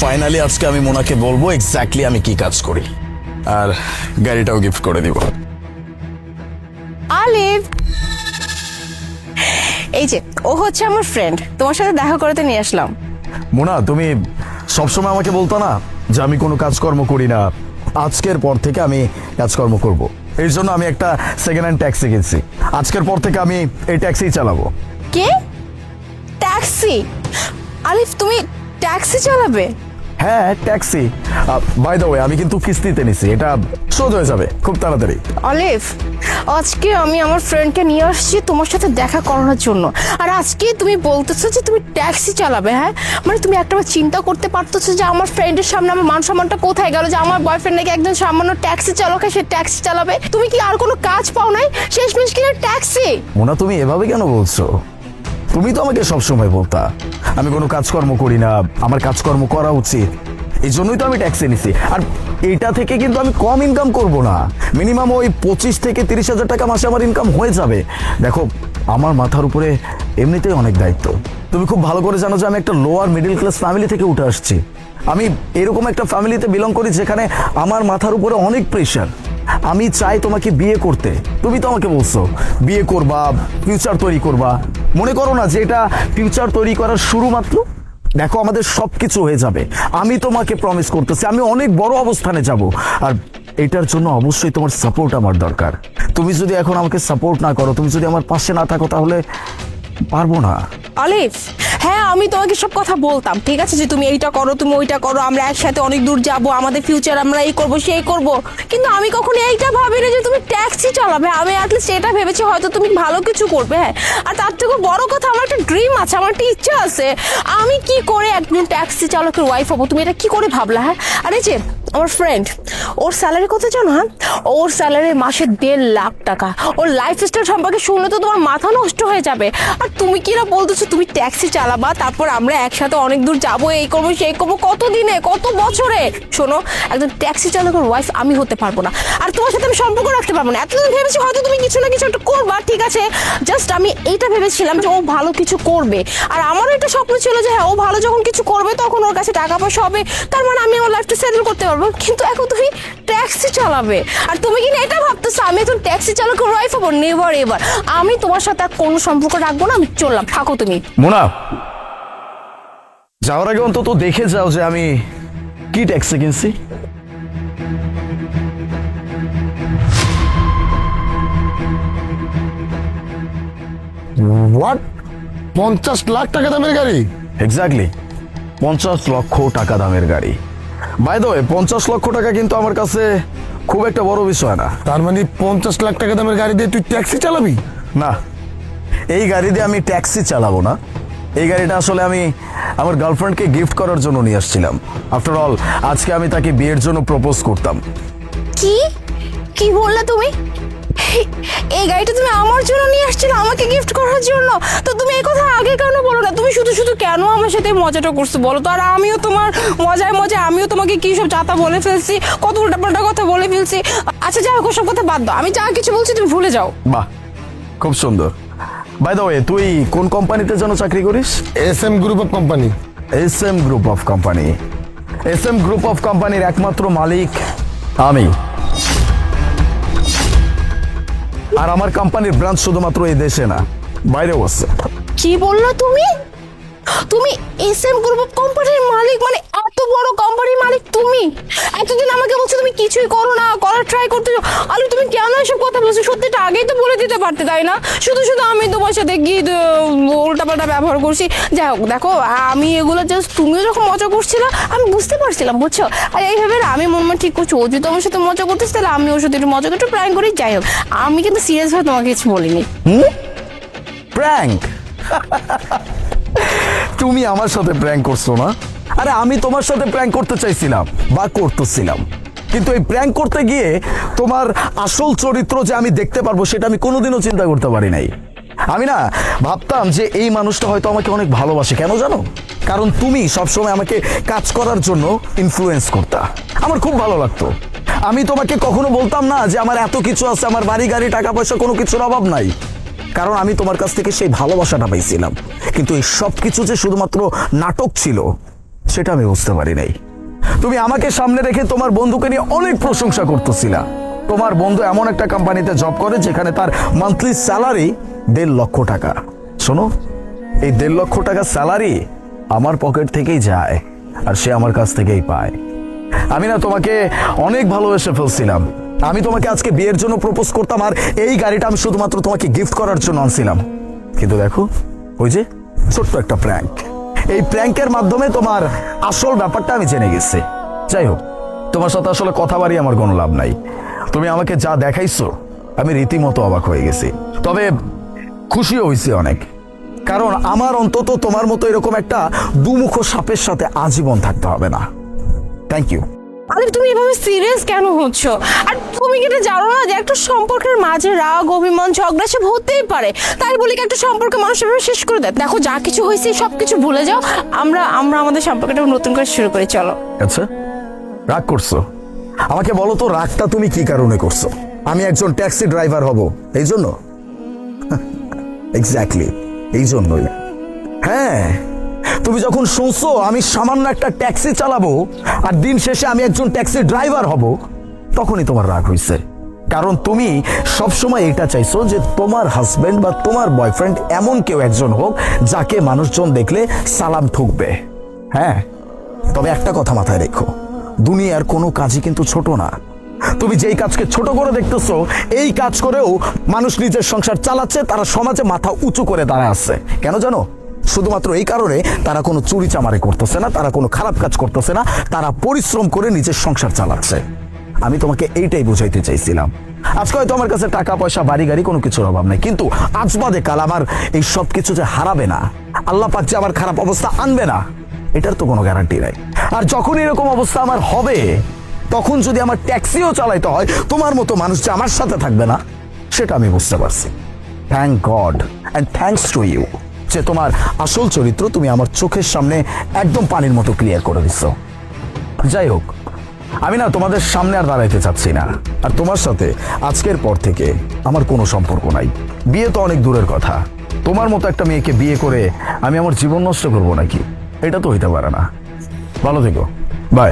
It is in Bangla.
ফাইনালি আজকে আমি মোনাকে বলবো এক্স্যাক্টলি আমি কি কাজ করি, আর গাড়িটাও গিফট করে দিব। আলিফ, এই যে ও হচ্ছে আমার ফ্রেন্ড, তোমার সাথে দেখা করতে নিয়ে আসলাম। মোনা, তুমি সবসময় আমাকে বলতো না যে আমি কোনো কাজকর্ম করি না, আজকের পর থেকে আমি কাজকর্ম করব। এই জন্য আমি একটা সেকেন্ড হ্যান্ড ট্যাক্সি কিনছি। আজকের পর থেকে আমি এই ট্যাক্সি চালাবো। কে? ট্যাক্সি? আলিফ, তুমি ট্যাক্সি চালাবে? হ্যাঁ, ট্যাক্সি। বাই দ্য ওয়ে, আমি কিন্তু কিস্তিতে নিছি, এটা শোধ হয়ে যাবে খুব তাড়াতাড়ি। আলিফ, আজকে আমি আমার ফ্রেন্ডকে নিয়ে আসছি তোমার সাথে দেখা করানোর জন্য, আর আজকে তুমি বলতেছো যে তুমি ট্যাক্সি চালাবে? হ্যাঁ, মানে তুমি একটাবার চিন্তা করতে পারতেছো যে আমার ফ্রেন্ডের সামনে আমার মান সম্মানটা কোথায় গেল, যে আমার বয়ফ্রেন্ড নাকি একজন সামান্য ট্যাক্সি চালক, সে ট্যাক্সি চালাবে? তুমি কি আর কোনো কাজ পাও নাই? শেষমেশ কিনা ট্যাক্সি। মোনা, তুমি এভাবে কেন বলছো? তুমি তো আমাকে সবসময় বলতা আমি কোনো কাজকর্ম করি না, আমার কাজকর্ম করা উচিত, এই জন্যই তো আমি ট্যাক্সি নিছি। আর এইটা থেকে কিন্তু আমি কম ইনকাম করব না, মিনিমাম ওই 25 থেকে 30,000 টাকা মাসে আমার ইনকাম হয়ে যাবে। দেখো, আমার মাথার উপরে এমনিতেই অনেক দায়িত্ব। তুমি খুব ভালো করে জানো যে আমি একটা লোয়ার মিডল ক্লাস ফ্যামিলি থেকে উঠে আসছি। আমি এরকম একটা ফ্যামিলিতে বিলং করি যেখানে আমার মাথার উপরে অনেক প্রেশার। আমি চাই তোমাকে বিয়ে করতে, তুমি তো আমাকে বলছো বিয়ে করবা, ফিউচার তৈরি করবা। মনে করো না যে এটা ফিউচার তৈরি করার শুরু মাত্র? দেখো, আমাদের সবকিছু হয়ে যাবে, আমি তোমাকে প্রমিস করতেছি আমি অনেক বড় অবস্থানে যাব। আর এটার জন্য অবশ্যই তোমার সাপোর্ট আমার দরকার। তুমি যদি এখন আমাকে সাপোর্ট না করো, তুমি যদি আমার পাশে না থাকো, তাহলে পারবো না। আলিফ, হ্যাঁ আমি তোমাকে সব কথা বলতাম, ঠিক আছে, যে তুমি এইটা করো, তুমি ওইটা করো, আমরা একসাথে অনেক দূর যাব, আমাদের ফিউচার আমরা এই করব সেই করব, কিন্তু আমি কখনো এইটা ভাবিনি যে তুমি ট্যাক্সি চালাবে। আমি অ্যাটলিস্ট এটা ভেবেছি হয়তো তুমি ভালো কিছু করবে। হ্যাঁ, আর তার থেকে বড় কথা, আমার একটা ড্রিম আছে, আমার একটা ইচ্ছা আছে, আমি কি করে একজন ট্যাক্সি চালকের ওয়াইফ হবো। তুমি এটা কি করে ভাবলা? হ্যাঁ, আর এই যে আমার ফ্রেন্ড, ওর স্যালারি কত জানো? হ্যাঁ, ওর স্যালারি মাসে 1.5 লাখ টাকা। ওর লাইফস্টাইল সম্পর্কে শুনলে তো তোমার মাথা নষ্ট হয়ে যাবে। আর তুমি কিনা বলতেছো তুমি ট্যাক্সি চালাবা, তারপর আমরা একসাথে অনেক দূর যাবো, এই করবো সেই করবো, কত দিনে কত বছরে। শোনো, একজন ট্যাক্সি চালকের ওয়াইফ আমি হতে পারবো না, আর তোমার সাথে আমি সম্পর্ক রাখতে পারবো না। এতদিন ভেবেছি হয়তো তুমি কিছু না কিছু একটা করবা, ঠিক আছে, জাস্ট আমি এইটা ভেবেছিলাম যে ও ভালো কিছু করবে, আর আমারও একটা স্বপ্ন ছিল যে হ্যাঁ ও ভালো যখন কিছু করবে তখন ওর কাছে টাকা পয়সা হবে, তার মানে আমি আমার লাইফটা সেটেল করতে পারবো। কিন্তু এখন তুমি ট্যাক্সি চালাবে, আর তুমি কিনা এটা ভাবতেছো আমি এখন ট্যাক্সি চালকের ওয়াইফ হবো? Never ever. আমি তোমার সাথে আর কোনো সম্পর্ক রাখবো না, আমি চললাম, থাকো তুমি। মোনা, যাওয়ার আগে অন্তত দেখে যাও যে আমি কি ট্যাক্সি কিনছি। হোয়াট? 50 লাখ টাকা দামের গাড়ি? এক্স্যাক্টলি 50 লক্ষ টাকা দামের গাড়ি। বাই দ্য ওয়ে, 50 লক্ষ টাকা কিন্তু আমার কাছে খুব একটা বড় বিষয় না। তার মানে 50 লাখ টাকা দামের গাড়ি দিয়ে তুই ট্যাক্সি চালাবি? না, এই গাড়ি দিয়ে আমি ট্যাক্সি চালাবো না। এই গাড়িটা আসলে আমি আমার গার্লফ্রেন্ডকে গিফট করার জন্য নিয়ে আসছিলাম। আফটার অল, আজকে আমি তাকে বিয়ের জন্য প্রপোজ করতাম। কি কি বললা তুমি? এই গাড়িটা তুমি আমার জন্য নিয়ে আসছিলে, আমাকে গিফট করার জন্য? তো তুমি এই কথা আগে কেন বলো না? তুমি শুধু শুধু কেন আমার সাথে মজাটা করছো বলো তো? আর আমিও তোমার মজায় মজায় আমিও তোমাকে কি সব চাতা বলে ফেলছি, কত উল্টাপাল্টা কথা বলে ফেলছি। আচ্ছা যাই হোক, সব কথা বাদ দাও, আমি যা কিছু বলছি তুমি ভুলে যাও। বাহ, খুব সুন্দর। বাই দ্য ওয়ে, তুই কোন কোম্পানিতে যেন চাকরি করিস? SM group of company. SM group of company. SM group of কোম্পানির একমাত্র মালিক আমি, আর আমার কোম্পানির ব্রাঞ্চ শুধুমাত্র এই দেশে না, বাইরেও আছে। কি বললা তুমি? তুমি SM গ্রুপ অফ কোম্পানির মালিক? মানে এত বড় কোম্পানির মালিক তুমি? এতদিন আমাকে বলছো তুমি কিছুই করো না, করার ট্রাই করতেছো। আলু, তুমি কেন এসব কথা বলছো? সত্যিটা আগেই তো বলে দিতে পারতে, তাই না? শুধু শুধু আমি তোমার সাথে কি উল্টাপাল্টা ব্যবহার করছি? যাই হোক, দেখো, আমি এগুলো জাস্ট, তুমিও যখন মজা করছিল আমি বুঝতে পারছিলাম, বুঝছো? আর এইভাবে আমি মন ঠিক করছি, ও যদি আমার সাথে মজা করতেছি তাহলে আমি ওর সাথে একটু মজা একটু প্র্যাঙ্ক করি। যাই হোক, আমি কিন্তু সিরিয়াস ভাবে তোমাকে কিছু বলিনি। প্র্যাঙ্ক? তুমি আমার সাথে প্র্যাঙ্ক করছো না? আরে আমি তোমার সাথে প্র্যাঙ্ক করতে চাইছিলাম বা করতেছিলাম, কিন্তু এই প্র্যাঙ্ক করতে গিয়ে তোমার আসল চরিত্র যে আমি দেখতে পারবো সেটা আমি কোনোদিনও চিন্তা করতে পারি নাই। আমি না ভাবতাম যে এই মানুষটা হয়তো আমাকে অনেক ভালোবাসে। কেন জানো? কারণ তুমি সবসময় আমাকে কাজ করার জন্য ইনফ্লুয়েন্স করতা, আমার খুব ভালো লাগতো। আমি তোমাকে কখনো বলতাম না যে আমার এত কিছু আছে, আমার বাড়ি গাড়ি টাকা পয়সা কোনো কিছুর অভাব নাই, কারণ আমি তোমার কাছ থেকে সেই ভালোবাসাটা পাইছিলাম। কিন্তু এই সব কিছু যে শুধুমাত্র নাটক ছিল সেটা আমি বুঝতে পারি নাই। তুমি আমাকে সামনে রেখে তোমার বন্ধুকে নিয়ে অনেক প্রশংসা করতেছিলা। তোমার বন্ধু এমন একটা কোম্পানিতে জব করে যেখানে তার মান্থলি স্যালারি 1.5 লক্ষ টাকা। শোনো, এই 1.5 লক্ষ টাকা স্যালারি আমার পকেট থেকেই যায় আর সে আমার কাছ থেকেই পায়। আমি না তোমাকে অনেক ভালোবেসে ফেলছিলাম। আমি তোমাকে আজকে বিয়ের জন্য প্রপোজ করতাম আর এই গাড়িটা আমি শুধুমাত্র তোমাকে গিফট করার জন্য আনছিলাম। কিন্তু দেখো, ওই যে ছোট্ট একটা প্র্যাঙ্ক, এই প্র্যাঙ্কের মাধ্যমে তোমার আসল ব্যাপারটা আমি জেনে গেছি। যাই হোক, তোমার সাথে আসলে কথা বাড়ি আমার কোনো লাভ নাই। তুমি আমাকে যা দেখাইছো আমি রীতিমতো অবাক হয়ে গেছি, তবে খুশিও হয়েছি অনেক। কারণ আমার অন্তত তোমার মতো এরকম একটা দুমুখ সাপের সাথে আজীবন থাকতে হবে না। Thank you. আলিফ, তুমি এভাবে সিরিয়াস কেন হচ্ছ? আর তুমি কি এটা জানো না যে একটা সম্পর্কের মাঝে রাগ, অভিমান, ঝগড়া সব হতেই পারে। তাই বলি কি একটা সম্পর্ক মানুষ এভাবে শেষ করে দেয়? দেখো, যা কিছু হয়েছে সবকিছু ভুলে যাও। আমরা আমাদের সম্পর্কটা নতুন করে শুরু করি, চলো। আচ্ছা, রাগ করছো? আমাকে বলো তো, রাগটা তুমি কি কারণে করছো? আমি একজন ট্যাক্সি ড্রাইভার হব এই জন্য? এক্স্যাক্টলি এই জন্যই। হ্যাঁ, তুমি যখন শুনছো আমি সামান্য একটা ট্যাক্সি চালাবো আর দিন শেষে আমি একজন ট্যাক্সি ড্রাইভার হব, তখনই তোমার রাগ হয়েছে। কারণ তুমি সবসময় এটা চাইছো যে তোমার হাজবেন্ড বা তোমার বয়ফ্রেন্ড এমন কেউ একজন হোক যাকে মানুষজন দেখলে সালাম ঠুকবে। হ্যাঁ, তবে একটা কথা মাথায় রেখো, দুনিয়ার কোনো কাজই কিন্তু ছোট না। তুমি যেই কাজকে ছোট করে দেখতেছো, এই কাজ করেও মানুষ নিজের সংসার চালাচ্ছে, তারা সমাজে মাথা উঁচু করে দাঁড়ায় আছে। কেন জানো? শুধুমাত্র এই কারণে তারা কোনো চুরি চামারি করতেছে না, তারা কোনো খারাপ কাজ করতেছে না, তারা পরিশ্রম করে নিজের সংসার চালাচ্ছে। আমি তোমাকে এইটাই বুঝাইতে চাইছিলাম। আজকে হয়তো আমার কাছে টাকা পয়সা, বাড়ি গাড়ি কোনো কিছুর অভাব নেই, কিন্তু আজ বাদে কাল আমার এই সব কিছু যে হারাবে না, আল্লাহ পাক যে আমার খারাপ অবস্থা আনবে না, এটার তো কোনো গ্যারান্টি নাই। আর যখন এরকম অবস্থা আমার হবে, তখন যদি আমার ট্যাক্সিও চালাইতে হয়, তোমার মতো মানুষ যে আমার সাথে থাকবে না, সেটা আমি বুঝতে পারছি। Thank God and thanks to you যে তোমার আসল চরিত্র তুমি আমার চোখের সামনে একদম পানির মতো ক্লিয়ার করে দিচ্ছ। যাই হোক, আমি না তোমাদের সামনে আর দাঁড়াইতে চাচ্ছি না। আর তোমার সাথে আজকের পর থেকে আমার কোনো সম্পর্ক নাই। বিয়ে তো অনেক দূরের কথা, তোমার মতো একটা মেয়েকে বিয়ে করে আমি আমার জীবন নষ্ট করবো নাকি? এটা তো হইতে পারে না। ভালো থেকো, বাই।